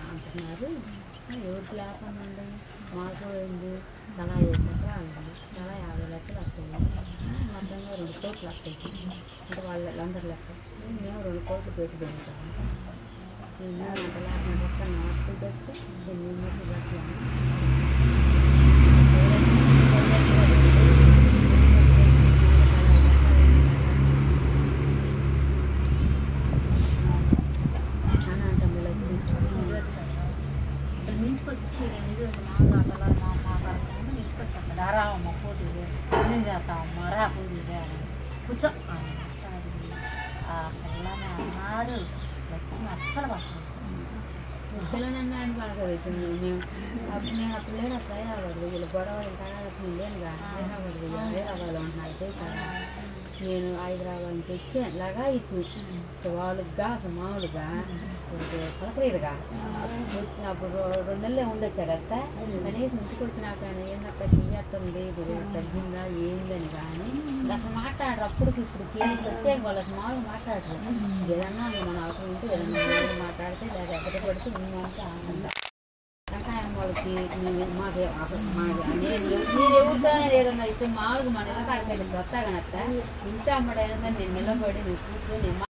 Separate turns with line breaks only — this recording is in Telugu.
అంటున్నారు. ఎవరికి లేకుండా ఉండి మాకు ఏంది తలా చేసాక అంటుంది. తలా 50 లక్షలు వస్తాయి, మొత్తంగా 2 కోట్లు వస్తాయి. అంటే వాళ్ళందరి లెక్క మేము 2 కోట్లు పెట్టి పెడతాము. నేను అంత లేకుండా మొత్తం నాకు తెచ్చి నేను లక్షలు ఇంటికొచ్చి ఇంటికొచ్చాక ధారావమ్మ పోటీ ఏం చేస్తామమ్మ రా పోటీ కూర్చో ఆ పిల్లని అన్నారు. వచ్చి అస్సలు పడుతుంది పిల్లని అన్నాడు పడకవుతుంది. మేము అప్పుడు లేని అసలు హైదరాబాద్ వీళ్ళు గొడవలు కాదు లేనుగా హైదరాబాద్లో ఉంటున్నారు. నేను హైదరాబాద్ నుంచి వచ్చాను లాగా ఇచ్చి వాళ్ళుగా అసలు మామూలుగా పలకలేదుగా వచ్చినప్పుడు 2 నెలలే ఉండొచ్చారు కదా. కనీసం ఇంటికి వచ్చినాక ఏందక్క చెయ్యట్టుంది తగ్గిందా ఏందని కానీ అసలు మాట్లాడరు. అప్పటికి ఇప్పుడు వచ్చే వాళ్ళు అసలు మామూలు మాట్లాడరు. ఏదన్నా మన అవసరం ఉంటే ఏదన్నా మాట్లాడితే లేదా ఎక్కడ పడితే ఉందంటే ఆనందం. వాళ్ళకి మాకు మీరు ఎవరితోనే లేదన్నా ఇస్తే మామూలుగా మన ఇలా కాడిపోయింది వస్తా కనుక ఇంత అమ్మడైనా సరే నేను నిలబడి నేను కూర్చొని